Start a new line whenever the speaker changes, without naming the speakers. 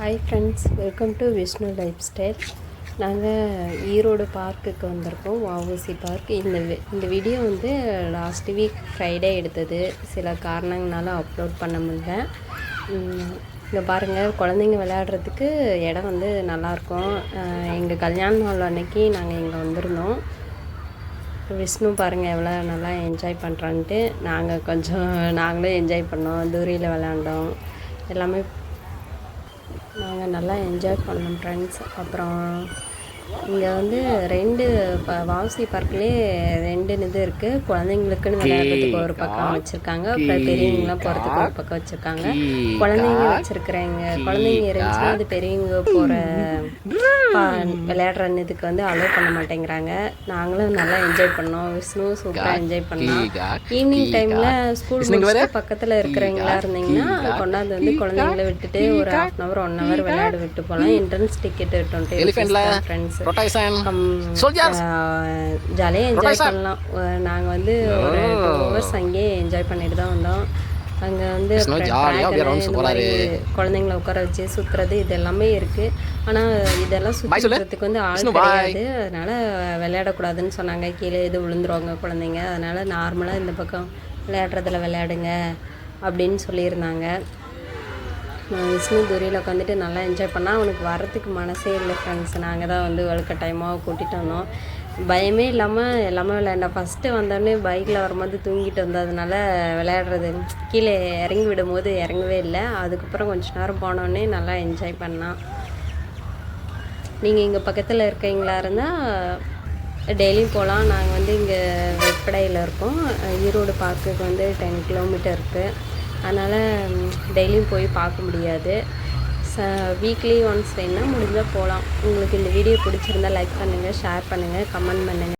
Hi friends, welcome to Vishnu life style. நாங்கள் ஈரோடு பார்க்குக்கு வந்திருக்கோம், வஉசி பார்க். இந்த வீடியோ வந்து லாஸ்ட் வீக் ஃப்ரைடே எடுத்தது. சில காரணங்களால அப்லோட் பண்ண முடியல. இங்கே பாருங்கள், குழந்தைங்க விளையாடுறதுக்கு இடம் வந்து நல்லாயிருக்கும். எங்கள் கல்யாண நாள் அன்னைக்கு நாங்கள் இங்கே வந்திருந்தோம். விஷ்ணு பாருங்கள் எவ்வளோ நல்லா என்ஜாய் பண்ணுறான்ட்டு. நாங்களும் என்ஜாய் பண்ணோம், தூரியில் விளையாண்டோம், எல்லாமே நாங்கள் நல்லா என்ஜாய் பண்ணோம் ஃப்ரெண்ட்ஸ். அப்புறம் இங்கே வந்து வஉசி பார்க்லேயே 2 இது இருக்குது. குழந்தைங்களுக்குன்னு விளையாடுறதுக்கு ஒரு பக்கம் வச்சுருக்காங்க, அப்புறம் பெரியவங்களாம் போகிறதுக்கு ஒரு பக்கம் வச்சுருக்காங்க. குழந்தைங்க குழந்தைங்க இருந்துச்சுன்னா அது பெரியவங்க போகிற விளையாடுற இதுக்கு வந்து அலோவ் பண்ண மாட்டேங்கிறாங்க. நாங்களும் நல்லா என்ஜாய் பண்ணோம். விஷ்ணு சூப்பராக என்ஜாய் பண்ணோம். ஈவினிங் டைமில் ஸ்கூல் முடிச்சுட்டு பக்கத்தில் இருக்கிறவங்களா இருந்தீங்கன்னா கொண்டாந்து வந்து குழந்தைங்கள விட்டுட்டு ஒரு 1/2 hour 1 hour விளையாட விட்டு போகலாம். Entrance ticket 20 friends. ஜாலியாக என்ஜாய் பண்ணலாம். நாங்கள் வந்து ஒரு 2 hours அங்கேயே என்ஜாய் பண்ணிட்டு தான் வந்தோம். அங்கே வந்து குழந்தைங்கள உட்கார வச்சு சுற்றுறது இது எல்லாமே இருக்குது. ஆனால் இதெல்லாம் சுற்றுறதுக்கு வந்து ஆள் கிடையாது, அதனால் விளையாடக்கூடாதுன்னு சொன்னாங்க. கீழே இது விழுந்துருவாங்க குழந்தைங்க, அதனால் நார்மலாக இந்த பக்கம் விளையாடுறதுல விளையாடுங்க அப்படின்னு சொல்லியிருந்தாங்க. விஷ்ணு தூரியில் உட்காந்துட்டு நல்லா என்ஜாய் பண்ணால். அவனுக்கு வரத்துக்கு மனசே இல்லை ஃப்ரெண்ட்ஸ். நாங்கள் தான் வந்து வலுக்கட்டாயமாக கூட்டிகிட்டு வந்தோம். பயமே இல்லாமல் எல்லாமே விளையாண்டோம். ஃபஸ்ட்டு வந்தோடனே பைக்கில் வரும்போது தூங்கிட்டு வந்ததுனால விளையாடுறது கீழே இறங்கி விடும்போது இறங்கவே இல்லை. அதுக்கப்புறம் கொஞ்சம் நேரம் போனோடனே நல்லா என்ஜாய் பண்ணான். நீங்கள் இங்கே பக்கத்தில் இருக்கீங்களா இருந்தால் டெய்லியும் போகலாம். நாங்கள் வந்து இங்கே வெப்படையில் இருக்கோம். ஈரோடு பார்க்குக்கு வந்து 10 kilometer இருக்குது. அதனால் டெய்லியும் போய் பார்க்க முடியாது. வீக்லி ஒன்ஸ் வேணால் முடிஞ்சால் போகலாம். உங்களுக்கு இந்த வீடியோ பிடிச்சிருந்தால் லைக் பண்ணுங்கள், ஷேர் பண்ணுங்கள், கமெண்ட் பண்ணுங்கள்.